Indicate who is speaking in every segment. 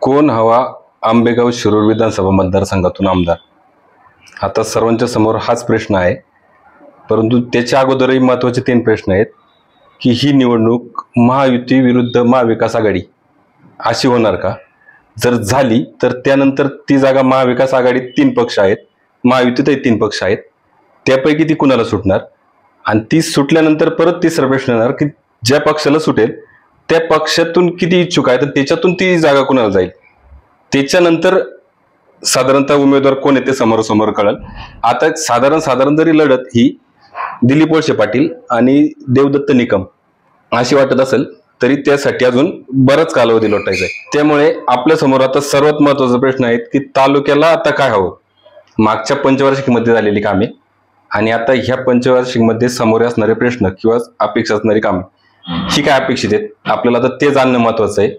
Speaker 1: कोण हवा आंबेगाव शिरूर विधानसभा मतदारसंघातून आमदार? आता सर्वांच्या समोर हाच प्रश्न आहे, परंतु त्याच्या अगोदरही महत्त्वाचे 3 प्रश्न आहेत की ही निवडणूक महायुती विरुद्ध महाविकास आघाडी अशी होणार का? जर झाली तर त्यानंतर ती जागा महाविकास आघाडीत 3 पक्ष आहेत, महायुतीतही 3 पक्ष आहेत, त्यापैकी ती कुणाला सुटणार? आणि ती सुटल्यानंतर परत तिसरा प्रश्न येणार की ज्या पक्षाला सुटेल त्या पक्षातून किती इच्छुक आहेत, त्याच्यातून ती जागा कुणाला जाईल? त्याच्यानंतर साधारणतः उमेदवार कोण आहे ते समोरासमोर कळेल. आता साधारण जरी लढत ही दिलीप वळसे पाटील आणि देवदत्त निकम अशी वाटत असेल तरी त्यासाठी अजून बराच कालावधी लोटायचा आहे. त्यामुळे आपल्या समोर आता सर्वात महत्वाचा प्रश्न आहे की तालुक्याला आता काय हवं? मागच्या पंचवार्षिकमध्ये झालेली कामे आणि आता ह्या पंचवार्षिकमध्ये समोर असणारे प्रश्न किंवा अपेक्षा असणारी कामे ही काय अपेक्षित आहेत आपल्याला, आता ते जाणणं महत्वाचं आहे.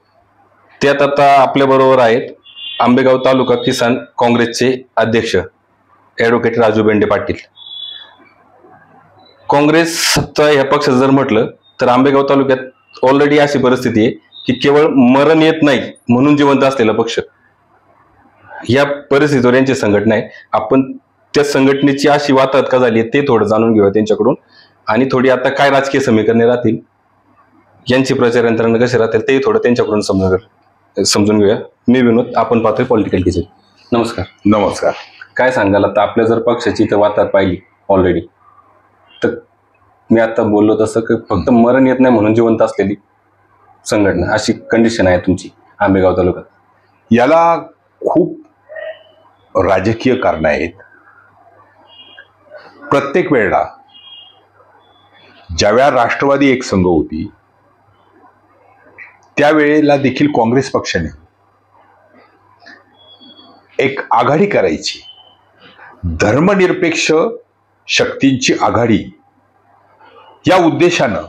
Speaker 1: त्यात आता आपल्या बरोबर आहेत आंबेगाव तालुका किसान काँग्रेसचे अध्यक्ष ॲडव्होकेट राजू बेंडे पाटील. काँग्रेसचा ह्या पक्षाचं जर म्हटलं तर आंबेगाव तालुक्यात ऑलरेडी अशी परिस्थिती आहे की केवळ मरण येत नाही म्हणून जिवंत असलेला पक्ष, या परिस्थितीवर यांची संघटना आहे. आपण त्या संघटनेची अशी वाताहत का झाली ते थोडं जाणून घेऊया त्यांच्याकडून, आणि थोडी आता काय राजकीय समीकरणे राहतील, यांची प्रचार यंत्रणा कशी राहतील तेही थोडं त्यांच्याकडून समजून घेऊया. मी विनोद, आपण पाहतोय पॉलिटिकल किचन. नमस्कार.
Speaker 2: नमस्कार.
Speaker 1: काय सांगाल आता आपल्या जर पक्षाची इथं वाताहत पाहिली ऑलरेडी, तर मी आता बोललो तसं की फक्त मरण येत नाही म्हणून जिवंत असलेली संघटना अशी कंडिशन आहे तुमची आंबेगाव तालुक्यात.
Speaker 2: याला खूप राजकीय कारण आहेत. प्रत्येक वेळेला ज्यावेळा राष्ट्रवादी एक संघ होती त्यावेळेला देखील काँग्रेस पक्षाने एक आघाडी करायची, धर्मनिरपेक्ष शक्तींची आघाडी, या उद्देशानं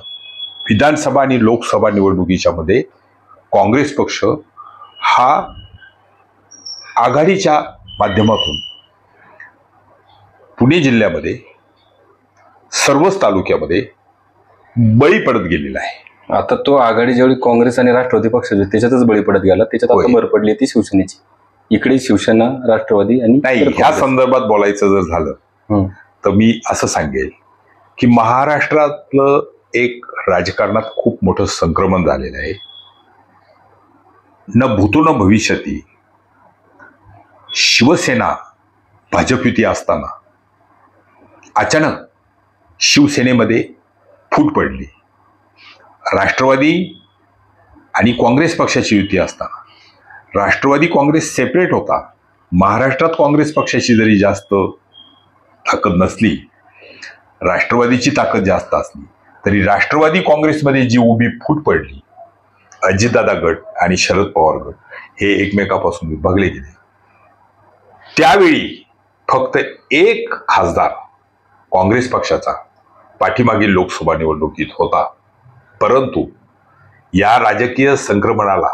Speaker 2: विधानसभा आणि लोकसभा निवडणुकीच्या मध्ये काँग्रेस पक्ष हा आघाडीच्या माध्यमातून पुणे जिल्ह्यामध्ये सर्वच तालुक्यामध्ये बळी पडत गेलेला आहे.
Speaker 1: आता तो आघाडी जेवढी काँग्रेस आणि राष्ट्रवादी पक्षाची त्याच्यातच बळी पडत गेला, त्याच्यात आता भर पडली ती शिवसेनेची. इकडे शिवसेना, राष्ट्रवादी आणि
Speaker 2: नाही, ह्या संदर्भात बोलायचं जर झालं तर मी असं सांगेल की महाराष्ट्रातलं एक राजकारणात खूप मोठं संक्रमण झालेलं आहे. न भूतो न भविष्यती शिवसेना भाजप युती असताना अचानक शिवसेनेमध्ये फूट पडली. राष्ट्रवादी आणि काँग्रेस पक्षाची युती असताना राष्ट्रवादी काँग्रेस सेपरेट होता. महाराष्ट्रात काँग्रेस पक्षाची जरी जास्त ताकद नसली, राष्ट्रवादीची ताकद जास्त असली तरी राष्ट्रवादी काँग्रेसमध्ये जी उभी फूट पडली, अजितदादा गट आणि शरद पवार गट हे एकमेकापासून विभागले गेले. त्यावेळी फक्त एक खासदार काँग्रेस पक्षाचा पाठीमागील लोकसभा निवडणुकीत होता. परंतु या राजकीय संक्रमणाला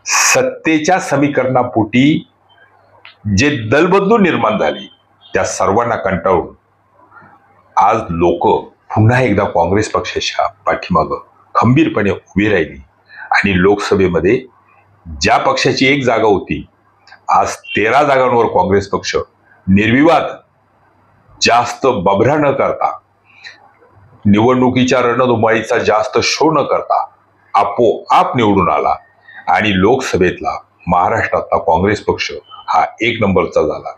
Speaker 2: सत्तेच्या समीकरणापोटी जे दलबदलू निर्माण झाली त्या सर्वांना कंटाळून आज लोक पुन्हा एकदा काँग्रेस पक्षाच्या पाठीमागं खंबीरपणे उभी राहिली आणि लोकसभेमध्ये ज्या पक्षाची 1 जागा होती आज 13 जागांवर काँग्रेस पक्ष निर्विवाद, जास्त बभरा न करता, निवडणुकीच्या रणधुमाळीचा जास्त शो न करता आपोआप निवडून आला आणि लोकसभेतला महाराष्ट्रातला काँग्रेस पक्ष हा 1 नंबरचा झाला.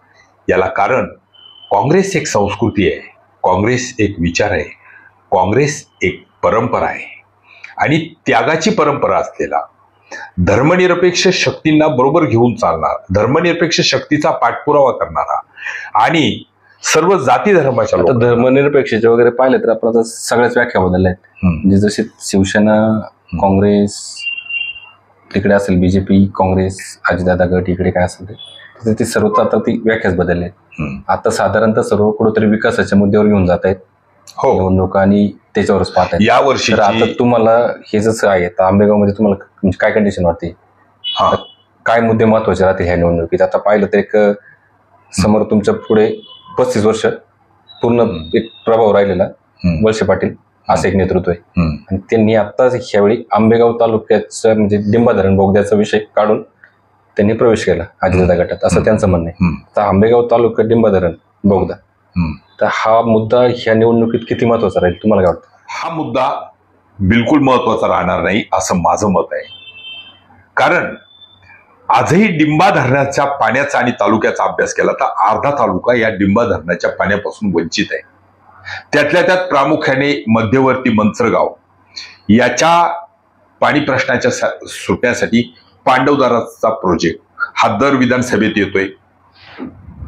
Speaker 2: याला कारण काँग्रेस एक संस्कृती आहे, काँग्रेस एक विचार आहे, काँग्रेस एक परंपरा आहे आणि त्यागाची परंपरा असलेला, धर्मनिरपेक्ष शक्तींना बरोबर घेऊन चालणार, धर्मनिरपेक्ष शक्तीचा पाठपुरावा करणारा आणि सर्व जाती धर्माच्या
Speaker 1: धर्मनिरपेक्ष वगैरे पाहिलं तर आपण आता सगळ्याच व्याख्या बदलल्या आहेत. म्हणजे जसे शिवसेना, काँग्रेस, तिकडे असेल बीजेपी, काँग्रेस, अजितदादा गट, इकडे काय असेल ते सर्व आता ती व्याख्याच बदलल्या आहेत. आता साधारणतः सर्व कुठेतरी विकासाच्या मुद्द्यावर घेऊन जात आहेत निवडणूक आणि त्याच्यावरच पाहत आहेत.
Speaker 2: या वर्षी
Speaker 1: आता तुम्हाला हे जसं आहे आंबेगाव मध्ये तुम्हाला म्हणजे काय कंडिशन वाटते, काय मुद्दे महत्वाचे राहतील ह्या निवडणुकीत? आता पाहिलं तर एक समोर तुमच्या पुढे 35 वर्ष पूर्ण एक प्रभाव राहिलेला वळसे पाटील असं एक नेतृत्व आहे आणि त्यांनी आत्ताच ह्यावेळी आंबेगाव तालुक्याचा म्हणजे डिंबा धरण बोगद्याचा विषय काढून त्यांनी प्रवेश केला अजितदादा गटात, असं त्यांचं म्हणणं आहे. तर आंबेगाव तालुका डिंबा धरण बोगदा, तर हा मुद्दा ह्या निवडणुकीत किती महत्वाचा राहील तुम्हाला काय वाटतं?
Speaker 2: हा मुद्दा बिलकुल महत्वाचा राहणार नाही असं माझं मत आहे. कारण आजही डिंबा धरणाच्या पाण्याचा आणि तालुक्याचा अभ्यास केला तर अर्धा तालुका या डिंबा धरणाच्या पाण्यापासून वंचित आहे. त्यातल्या त्यात प्रामुख्याने मध्यवर्ती मंचरगाव याच्या पाणी प्रश्नाच्या सुटण्यासाठी पांडवदाराचा प्रोजेक्ट हा दर विधानसभेत येतोय,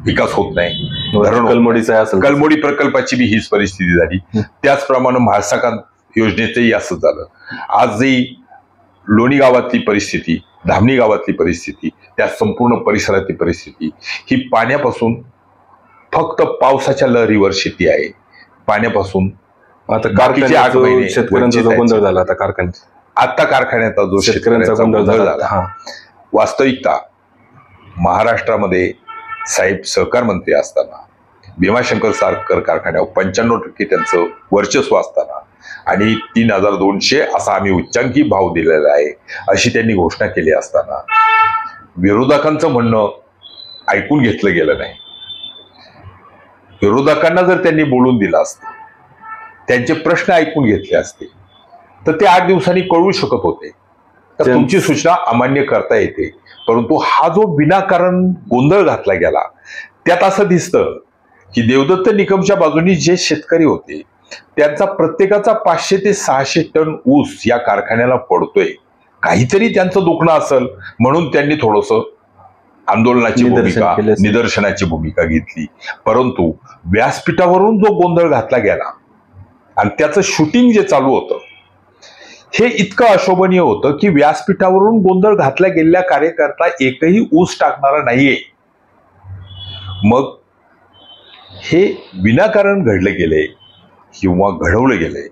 Speaker 2: विकास होत नाही. धरण
Speaker 1: कलमोडीचा असेल,
Speaker 2: कलमोडी प्रकल्पाची बी हीच परिस्थिती झाली. त्याचप्रमाणे म्हाळसाका योजनेचंही असंच झालं. आजही लोणी गावातली परिस्थिती, धामणी गावातली परिस्थिती, त्या संपूर्ण परिसरातली परिस्थिती ही पाण्यापासून, फक्त पावसाच्या लहरीवर शेती आहे. पाण्यापासून
Speaker 1: आता कारखान्यात शेतकऱ्यांचा जो गोंधळ झाला,
Speaker 2: आता कारखान्याचा जो शेतकऱ्यांचा गोंधळ झाला, वास्तविकता महाराष्ट्रामध्ये साहेब सहकार मंत्री असताना, भीमाशंकर साखर कारखान्यावर 95% त्यांचं वर्चस्व असताना आणि 3200 असा आम्ही उच्चांकी भाव दिलेला आहे अशी त्यांनी घोषणा केली असताना विरोधकांचं म्हणणं ऐकून घेतलं गेलं नाही. विरोधकांना जर त्यांनी बोलून दिलं असतं, त्यांचे प्रश्न ऐकून घेतले असते, तर ते 8 दिवसांनी कळू शकत होते. तर तुमची सूचना अमान्य करता येते. परंतु हा जो विनाकारण गोंधळ घातला गेला, त्यात असं दिसतं की देवदत्त निकमच्या बाजूनी जे शेतकरी होते त्यांचा प्रत्येकाचा 500 ते 600 टन ऊस या कारखान्याला पडतोय. काहीतरी त्यांचं दुखणं असेल म्हणून त्यांनी थोडंसं आंदोलनाची भूमिका, निदर्शनाची भूमिका घेतली. परंतु व्यासपीठावरून जो गोंधळ घातला गेला आणि त्याचं शूटिंग जे चालू होतं हे इतकं अशोभनीय होतं की व्यासपीठावरून गोंधळ घातला गेलेल्या कार्यकर्ता एकही ऊस टाकणारा नाहीये. मग हे विनाकारण घडले गेले किंवा घडवले गेले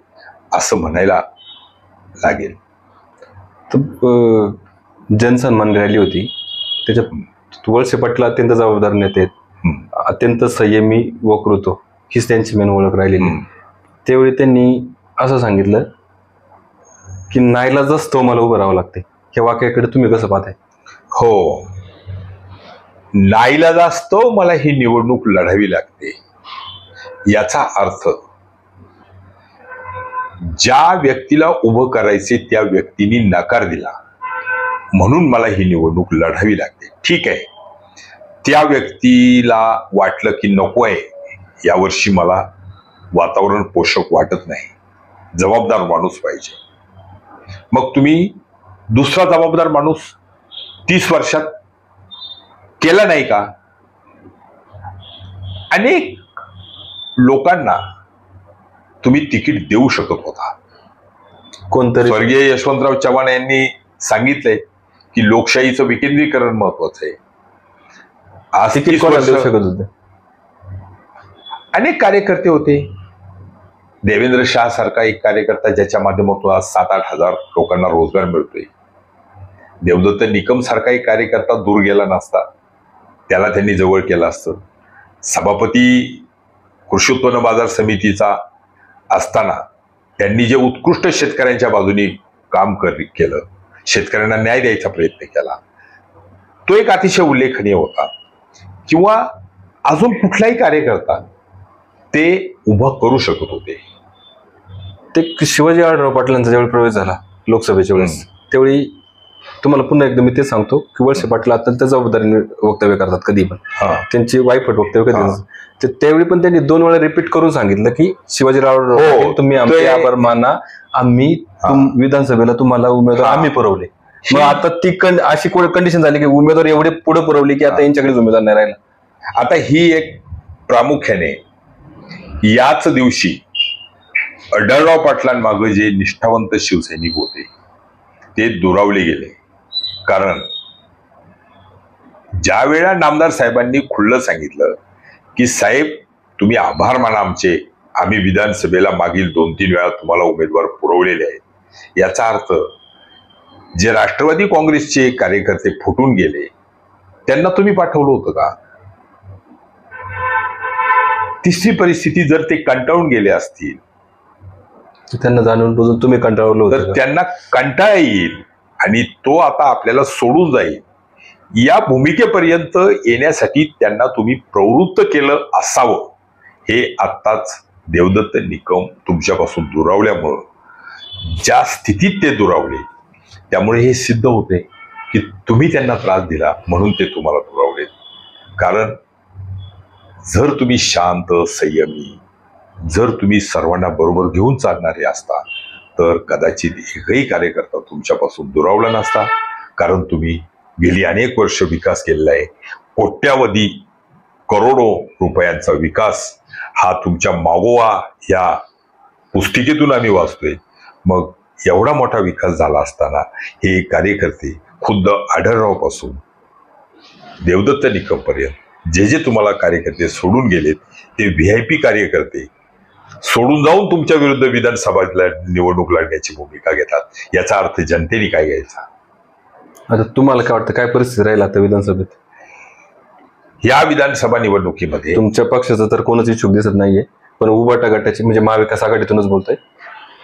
Speaker 2: असं म्हणायला लागेल.
Speaker 1: तर जनसन्मान रॅली होती, त्याच्यात वळसे पाटील अत्यंत जबाबदार नेते, अत्यंत संयमी वक्तृत्व हीच त्यांची मेन ओळख राहिलेली. त्यावेळी त्यांनी असं सांगितलं की नाईलाजच तो मला उभं राहावं लागते. हे वाक्याकडे तुम्ही कसं पाहताय?
Speaker 2: हो, नाईलाजाच तो मला ही निवडणूक लढावी लागते. याचा अर्थ ज्या व्यक्तीला उभं करायचे त्या व्यक्तीने नकार दिला म्हणून मला ही निवडणूक लढावी लागते. ठीक आहे, त्या व्यक्तीला वाटलं की नको आहे, यावर्षी मला वातावरण पोषक वाटत नाही, जबाबदार माणूस पाहिजे. मग तुम्ही दुसरा जबाबदार माणूस 30 वर्षात केला नाही का? अनेक लोकांना तुम्ही तिकीट देऊ शकत होता.
Speaker 1: कोणतरी
Speaker 2: स्वर्गीय यशवंतराव चव्हाण यांनी सांगितलंय की लोकशाहीचं विकेंद्रीकरण महत्वाचं आहे. आज
Speaker 1: तिकीट कोणाला देऊ शकत होते?
Speaker 2: अनेक कार्यकर्ते होते. देवेंद्र शाह सारखा एक कार्यकर्ता ज्याच्या माध्यमातून आज 7-8 हजार लोकांना रोजगार मिळतोय. देवदत्त निकम सारखा एक कार्यकर्ता दूर गेला नसता, त्याला त्यांनी जवळ केलं असतं. सभापती कृषी उत्पन्न बाजार समितीचा असताना त्यांनी जे उत्कृष्ट शेतकऱ्यांच्या बाजूने काम केलं, शेतकऱ्यांना न्याय द्यायचा प्रयत्न केला, तो एक अतिशय उल्लेखनीय होता. किंवा अजून कुठलाही कार्यकर्ता ते उभं करू शकत होते.
Speaker 1: ते शिवाजी आढळराव पाटलांचा ज्यावेळी प्रवेश झाला लोकसभेच्या वेळेस, त्यावेळी तुम्हाला पुन्हा एकदा मी ते सांगतो की वळसे पाटील अत्यंत जबाबदारीने वक्तव्य करतात कधी पण. त्यांची वाईफट वक्तव्य कधी, त्यावेळी पण त्यांनी 2 वेळा रिपीट करून सांगितलं की शिवाजीराव तुम्ही आमचे आभार माना, आम्ही विधानसभेला तुम्हाला उमेदवार आम्ही पुरवले. मग आता ती अशी कंडिशन झाली की उमेदवार एवढे पुढे पुरवले की आता यांच्याकडे उमेदवार नाही राहिला.
Speaker 2: आता ही एक प्रामुख्याने याच दिवशी आढळराव पाटलांमागे जे निष्ठावंत शिवसैनिक होते ते दुरावले गेले. कारण ज्या वेळा नामदार साहेबांनी खुल्लं सांगितलं की साहेब तुम्ही आभार माना आमचे, आम्ही विधानसभेला मागील 2-3 वेळा तुम्हाला उमेदवार पुरवलेले आहेत, याचा अर्थ जे राष्ट्रवादी काँग्रेसचे कार्यकर्ते फुटून गेले त्यांना तुम्ही पाठवलं होतं का? तिसरी परिस्थिती, जर ते कंटाळून गेले असतील,
Speaker 1: त्यांना जाणून बुजून तुम्ही कंटाळलं होतं,
Speaker 2: तर त्यांना कंटाळा येईल आणि तो आता आपल्याला सोडून जाईल या भूमिकेपर्यंत येण्यासाठी त्यांना तुम्ही प्रवृत्त केलं असावं, हे आत्ताच देवदत्त निकम तुमच्यापासून दुरावल्यामुळं, ज्या स्थितीत ते दुरावले त्यामुळे हे सिद्ध होते की तुम्ही त्यांना त्रास दिला म्हणून ते तुम्हाला दुरावले. कारण जर तुम्ही शांत, संयमी, जर तुम्ही सर्वांना बरोबर घेऊन चालणारे असता तर कदाचित एकही कार्यकर्ता तुमच्यापासून दुरावला नसता. कारण तुम्ही गेली अनेक वर्ष विकास केलेला आहे. कोट्यावधी करोडो रुपयांचा विकास हा तुमच्या मागोवा या पुस्तिकेतून आम्ही वाचतोय. मग एवढा मोठा विकास झाला असताना हे कार्यकर्ते खुद्द आढळरावपासून देवदत्त निकमपर्यंत जे तुम्हाला कार्यकर्ते सोडून गेलेत ते VIP कार्यकर्ते सोडून जाऊन तुमच्या विरुद्ध विधानसभा निवडणूक लढण्याची भूमिका घेतात. याचा अर्थ जनतेने काय घ्यायचा?
Speaker 1: आता तुम्हाला काय वाटतं, काय परिस्थिती राहील आता विधानसभेत?
Speaker 2: या विधानसभा निवडणुकीमध्ये
Speaker 1: तुमच्या पक्षाचं तर कोणच इच्छुक दिसत नाहीये, पण उबाटा गटाचे म्हणजे महाविकास आघाडीतूनच बोलतोय,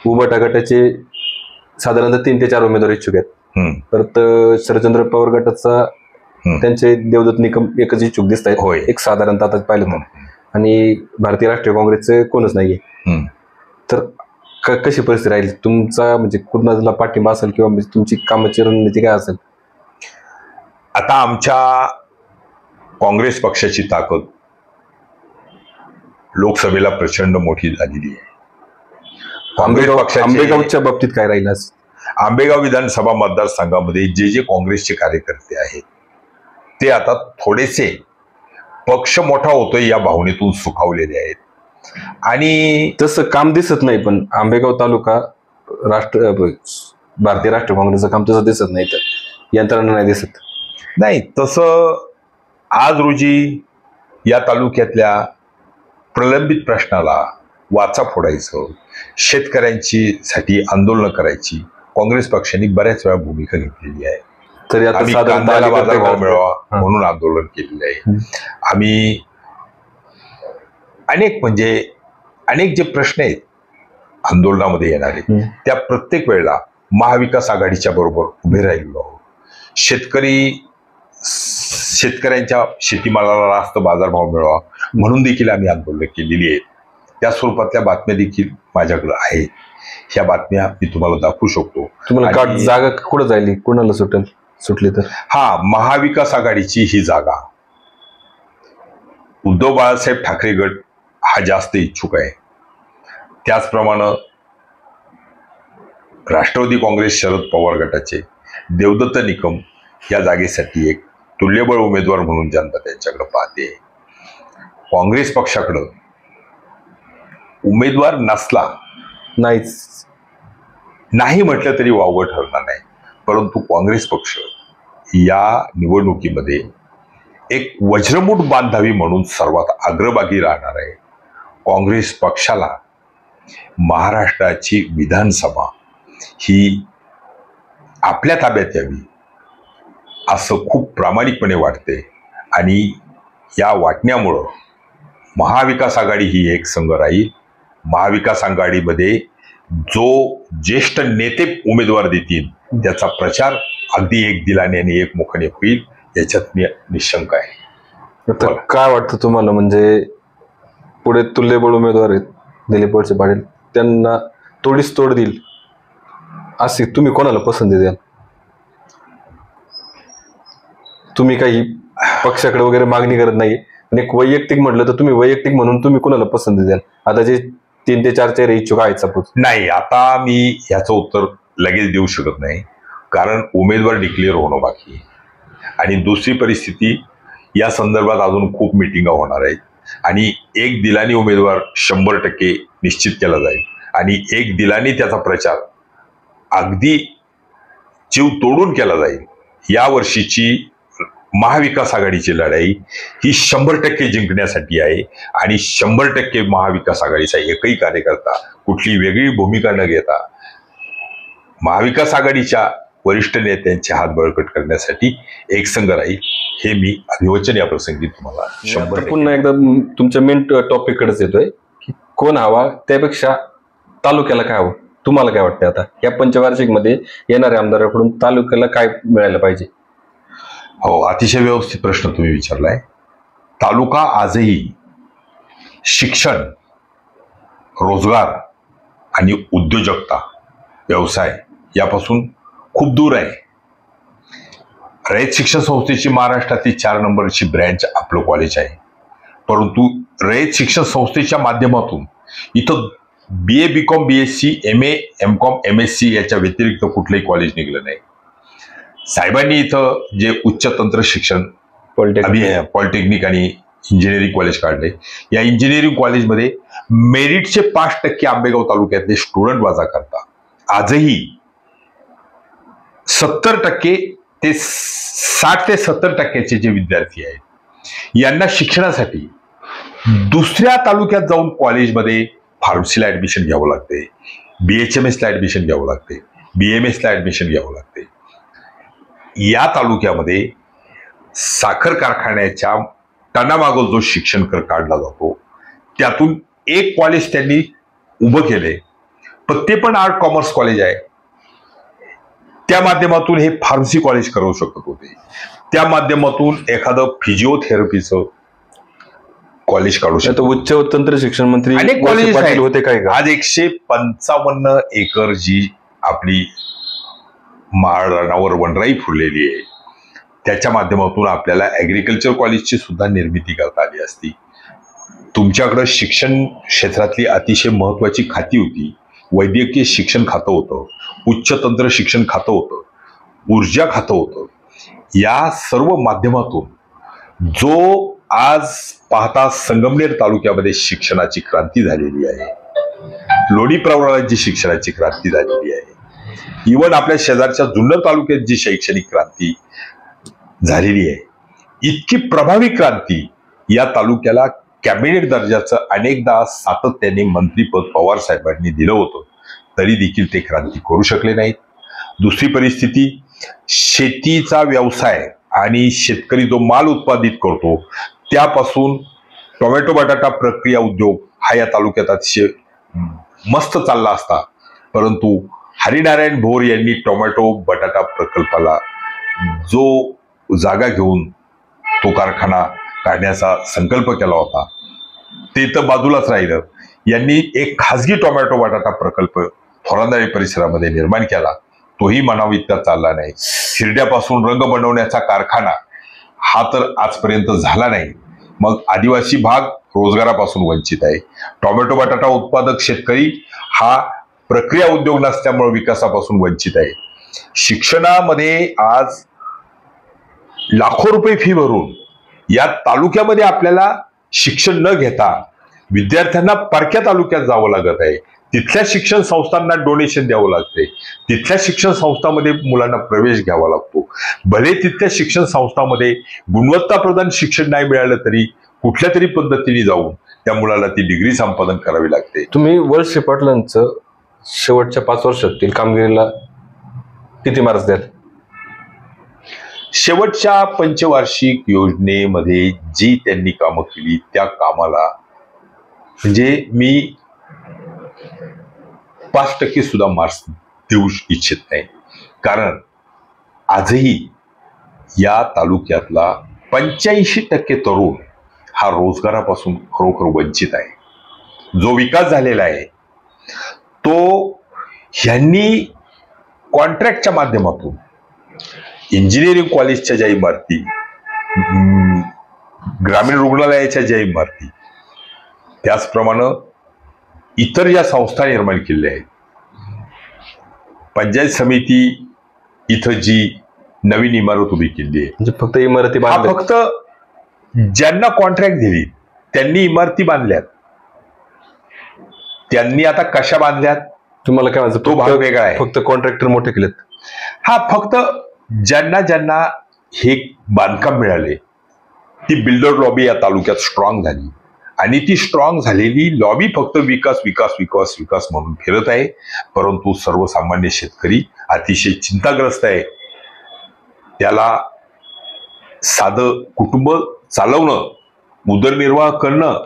Speaker 1: उबाटा गटाचे साधारणतः 3 ते 4 उमेदवार इच्छुक आहेत. परत शरदचंद्र पवार गटाचा त्यांचे देवदत्त निकम एकच इच्छुक दिसत आहेत, एक साधारणतः आता पाहिलं तर. आणि भारतीय राष्ट्रीय काँग्रेसचे कोणच नाहीये. तर कशी परिस्थिती राहील? तुमचा म्हणजे कुणाला पाठिंबा असेल किंवा म्हणजे तुमची कामाची रणनीती काय असेल?
Speaker 2: आता आमच्या काँग्रेस पक्षाची ताकद लोकसभेला प्रचंड मोठी झालेली आहे. काँग्रेस पक्षाच्या
Speaker 1: आंबेगावच्या बाबतीत काय राहील?
Speaker 2: आंबेगाव विधानसभा मतदारसंघामध्ये जे काँग्रेसचे कार्यकर्ते आहेत ते आता थोडेसे पक्ष मोठा होतोय या भावनेतून सुखावलेले आहेत. आणि
Speaker 1: तसं काम दिसत नाही, पण आंबेगाव तालुका भारतीय राष्ट्रीय काँग्रेसचं काम तसं दिसत नाही, तर यंत्रणा नाही दिसत.
Speaker 2: नाही, तसं आज रोजी या तालुक्यातल्या प्रलंबित प्रश्नाला वाचा फोडायचं, शेतकऱ्यांची साठी आंदोलन करायची काँग्रेस पक्षाने बऱ्याच वेळा भूमिका घेतलेली आहे.
Speaker 1: तरी आता
Speaker 2: कांद्याला बाजारभाव मिळावा म्हणून आंदोलन केलेलं आहे. आम्ही अनेक जे प्रश्न आहेत आंदोलनामध्ये येणारे त्या प्रत्येक वेळेला महाविकास आघाडीच्या बरोबर उभे राहिलेलो आहोत. शेतकऱ्यांच्या शेतीमालाला रास्त बाजारभाव मिळावा म्हणून देखील आम्ही आंदोलन केलेली आहेत. त्या स्वरूपातल्या बातम्या देखील माझ्याकडे आहेत. ह्या बातम्या मी तुम्हाला दाखवू शकतो.
Speaker 1: तुम्हाला जागा कुठं जाईल, कुणाला सुटली तर?
Speaker 2: महाविकास आघाडीची ही जागा उद्धव बाळासाहेब ठाकरे गट हा जास्त इच्छुक आहे. त्याचप्रमाणे राष्ट्रवादी काँग्रेस शरद पवार गटाचे देवदत्त निकम या जागेसाठी एक तुल्यबळ उमेदवार म्हणून जनता त्यांच्याकडे पाहते. काँग्रेस पक्षाकडं उमेदवार नसला नाही म्हटलं तरी वावगं ठरणार नाही. परंतु काँग्रेस पक्ष या निवडणुकीमध्ये एक वज्रमूठ बांधावी म्हणून सर्वात अग्रभागी राहणार आहे. काँग्रेस पक्षाला महाराष्ट्राची विधानसभा ही आपल्या ताब्यात यावी असं खूप प्रामाणिकपणे वाटते. आणि या वाटण्यामुळं महाविकास आघाडी ही एक संघ राहील. महाविकास आघाडीमध्ये जो ज्येष्ठ नेते उमेदवार देतील त्याचा प्रचार अगदी एक दिलाने आणि एक मुखाने होईल याच्यात निशंक आहे.
Speaker 1: काय वाटतं तुम्हाला, म्हणजे पुढे तुल्यबळ उमेदवार आहेत दिलीप वळसे पाटील, त्यांना तोडीस तोड देईल असे तुम्ही कोणाला पसंती द्याल? तुम्ही काही पक्षाकडे वगैरे मागणी करत नाही, पण एक वैयक्तिक म्हटलं तर तुम्ही वैयक्तिक म्हणून तुम्ही कोणाला पसंती द्याल? आता जे 3 ते 4 चेहरे इच्छुक आहेत सपोज.
Speaker 2: नाही, आता मी ह्याचं उत्तर लगेच देऊ शकत नाही, कारण उमेदवार डिक्लेअर होणं बाकी आहे. आणि दुसरी परिस्थिती, या संदर्भात अजून खूप मिटिंगा होणार आहेत आणि एक दिलानी उमेदवार 100% निश्चित केला जाईल आणि एक दिलानी त्याचा प्रचार अगदी जीव तोडून केला जाईल. या वर्षीची महाविकास आघाडीची लढाई ही 100% जिंकण्यासाठी आहे आणि 100% महाविकास आघाडीचा एकही कार्यकर्ता कुठली वेगळी भूमिका न घेता महाविकास आघाडीच्या वरिष्ठ नेत्यांचे हात बळकट करण्यासाठी एक संघ राहील. हे मी अभिवचन या प्रसंगी तुम्हाला 100%.
Speaker 1: पुन्हा एकदा तुमच्या मेन टॉपिक कडेच येतोय की कोण हवा, त्यापेक्षा तालुक्याला काय हवं? तुम्हाला काय वाटतं आता या पंचवार्षिक मध्ये येणाऱ्या आमदाराकडून तालुक्याला काय मिळायला पाहिजे?
Speaker 2: हो, अतिशय व्यवस्थित प्रश्न तुम्ही विचारलाय. तालुका आजही शिक्षण, रोजगार आणि उद्योजकता, व्यवसाय यापासून खूप दूर आहे. रयत शिक्षण संस्थेची महाराष्ट्रातील 4 नंबरची ब्रँच आपलं कॉलेज आहे. परंतु रयत शिक्षण संस्थेच्या माध्यमातून इथं BA, BCom, BSc, MA, MCom, MSc याच्या व्यतिरिक्त कुठलंही कॉलेज निघलं नाही. साहेबांनी इथं जे उच्च तंत्र शिक्षण पॉलिटेक्निक आणि इंजिनिअरिंग कॉलेज काढले, या इंजिनिअरिंग कॉलेजमध्ये मेरिटचे 5% आंबेगाव तालुक्यातले स्टुडंट वजा करता आजही 70% ते 60 ते 70% जे विद्यार्थी आहेत यांना शिक्षणासाठी दुसऱ्या तालुक्यात जाऊन कॉलेजमध्ये फार्मसीला ऍडमिशन घ्यावं लागते, BHMS ला ऍडमिशन घ्यावं लागते, BMS ला ऍडमिशन घ्यावं लागते. या तालुक्यामध्ये साखर कारखान्याच्या टनामागं जो शिक्षण कर काढला जातो त्यातून एक कॉलेज त्यांनी उभं केलंय, पण ते पण आर्ट कॉमर्स कॉलेज आहे. त्या माध्यमातून हे फार्मसी कॉलेज करू शकत होते. त्या माध्यमातून एखादं फिजिओथेरपीचं कॉलेज काढू शकतो.
Speaker 1: उच्च व तंत्र शिक्षण मंत्री
Speaker 2: अनेक कॉलेज
Speaker 1: होते काय का?
Speaker 2: आज 155 एकर जी आपली महाराणावर वनराई फुललेली आहे त्याच्या माध्यमातून आपल्याला ऍग्रिकल्चर कॉलेजची सुद्धा निर्मिती करता आली असती. तुमच्याकडे शिक्षण क्षेत्रातली अतिशय महत्वाची खाती होती. वैद्यकीय शिक्षण खातं होतं, उच्च तंत्र शिक्षण खातं होतं, ऊर्जा खातं होतं. या सर्व माध्यमातून जो आज पाहता संगमनेर तालुक्यामध्ये शिक्षणाची क्रांती झालेली आहे, लोणी प्रवरात जी शिक्षणाची क्रांती झालेली आहे, इव्हन आपल्या शेजारच्या जुन्नर तालुक्यात जी शैक्षणिक क्रांती झालेली आहे, इतकी प्रभावी क्रांती या तालुक्याला कॅबिनेट दर्जाचं अनेकदा सातत्याने मंत्रीपद पवार साहेबांनी दिलं होतं, तरी देखील ते क्रांती करू शकले नाहीत. दुसरी परिस्थिती, शेतीचा व्यवसाय आणि शेतकरी जो माल उत्पादित करतो त्यापासून टोमॅटो बटाटा प्रक्रिया उद्योग हा या तालुक्यात अतिशय मस्त चालला असता, परंतु हरिनारायण भोर यांनी टोमॅटो बटाटा प्रकल्पाला जो जागा घेऊन तो कारखाना काढण्याचा संकल्प केला होता ते तर बाजूलाच राहिलं. यांनी एक खासगी टोमॅटो बटाटा प्रकल्प थोरांदाळी परिसरामध्ये निर्माण केला, तोही मनाव इतका चालला नाही. शिरड्यापासून रंग बनवण्याचा कारखाना हा तर आजपर्यंत झाला नाही. मग आदिवासी भाग रोजगारापासून वंचित आहे. टोमॅटो बटाटा उत्पादक शेतकरी हा प्रक्रिया उद्योग नसल्यामुळे विकासापासून वंचित आहे. शिक्षणामध्ये आज लाखो रुपये फी भरून या तालुक्यामध्ये आपल्याला शिक्षण न घेता विद्यार्थ्यांना परक्या तालुक्यात जावं लागत आहे. तिथल्या शिक्षण संस्थांना डोनेशन द्यावं लागते, तिथल्या शिक्षण संस्थांमध्ये मुलांना प्रवेश घ्यावा लागतो. भले तिथल्या शिक्षण संस्थांमध्ये गुणवत्ता प्रदान शिक्षण नाही मिळालं तरी कुठल्या तरी पद्धतीने जाऊन त्या मुलाला ती डिग्री संपादन करावी लागते.
Speaker 1: तुम्ही वळसे पाटलांचं शेवटच्या 5 वर्षातील कामगिरीला किती मार्क्स द्याल?
Speaker 2: शेवटच्या पंचवार्षिक योजनेमध्ये जी त्यांनी कामं केली त्या कामाला म्हणजे मी 5% सुद्धा मार्क्स देऊ इच्छित नाही. कारण आजही या तालुक्यातला 85% तरुण हा रोजगारापासून खरोखर वंचित आहे. जो विकास झालेला आहे तो ह्यांनी कॉन्ट्रॅक्टच्या माध्यमातून इंजिनिअरिंग कॉलेजच्या ज्या इमारती, ग्रामीण रुग्णालयाच्या ज्या इमारती, त्याचप्रमाणे इतर ज्या संस्था निर्माण केलेल्या आहेत, पंचायत समिती इथं जी नवीन इमारत उभी केली आहे,
Speaker 1: म्हणजे फक्त इमारती
Speaker 2: बांधल्या, फक्त ज्यांना कॉन्ट्रॅक्ट दिली त्यांनी इमारती बांधल्यात. त्यांनी आता कशा बांधल्यात
Speaker 1: तुम्हाला काय म्हणतो,
Speaker 2: तो भाग वेगळा आहे.
Speaker 1: फक्त कॉन्ट्रॅक्टर मोठे केलेत.
Speaker 2: हा, फक्त ज्यांना ज्यांना हे बांधकाम मिळाले ती बिल्डर लॉबी या तालुक्यात स्ट्रॉंग झाली आणि ती स्ट्रॉंग झालेली लॉबी फक्त विकास विकास विकास विकास म्हणून फिरत आहे. परंतु सर्वसामान्य शेतकरी अतिशय चिंताग्रस्त आहे. त्याला साधं कुटुंब चालवणं, उदरनिर्वाह करणं,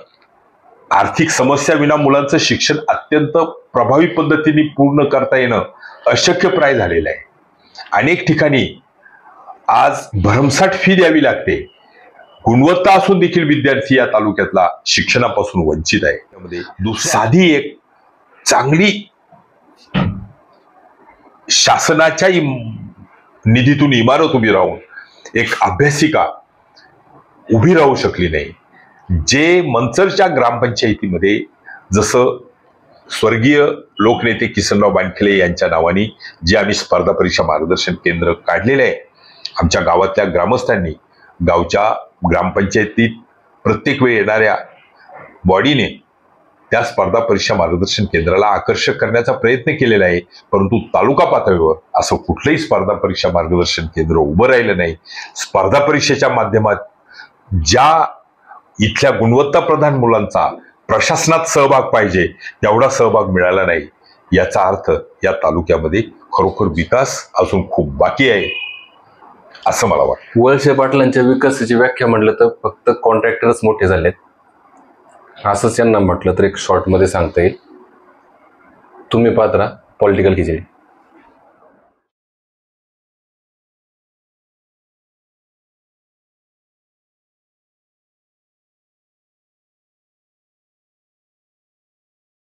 Speaker 2: आर्थिक समस्या विना मुलांचं शिक्षण अत्यंत प्रभावी पद्धतीने पूर्ण करता येणं अशक्यप्राय झालेलं आहे. अनेक ठिकाणी आज भरमसाठ फी द्यावी लागते. गुणवत्ता असून देखील विद्यार्थी या तालुक्यातला शिक्षणापासून वंचित आहे. त्यामध्ये साधी एक चांगली शासनाच्या निधीतून इमारत उभी राहून एक अभ्यासिका उभी राहू शकली नाही. जे मंचरच्या ग्रामपंचायतीमध्ये जसं स्वर्गीय लोकनेते किसनराव बानखले यांच्या नावाने जे आम्ही स्पर्धा परीक्षा मार्गदर्शन केंद्र काढलेले आहे, आमच्या गावातल्या ग्रामस्थांनी गावच्या ग्रामपंचायतीत प्रत्येक वेळी येणाऱ्या बॉडीने त्या स्पर्धा परीक्षा मार्गदर्शन केंद्राला आकर्षक करण्याचा प्रयत्न केलेला आहे. परंतु तालुका पातळीवर असं कुठलंही स्पर्धा परीक्षा मार्गदर्शन केंद्र उभं राहिलं नाही. स्पर्धा परीक्षेच्या माध्यमात ज्या इथल्या गुणवत्ता प्रधान मुलांचा प्रशासनात सहभाग पाहिजे तेवढा सहभाग मिळाला नाही. याचा अर्थ या तालुक्यामध्ये खरोखर विकास अजून खूप बाकी आहे असं मला वाटतं.
Speaker 1: वळसे पाटलांच्या विकासाची व्याख्या म्हटलं तर फक्त कॉन्ट्रॅक्टरच मोठे झालेत असंच यांना म्हटलं तर एक शॉर्टमध्ये सांगता येईल. तुम्ही पाहत राहा पॉलिटिकल खिचडी.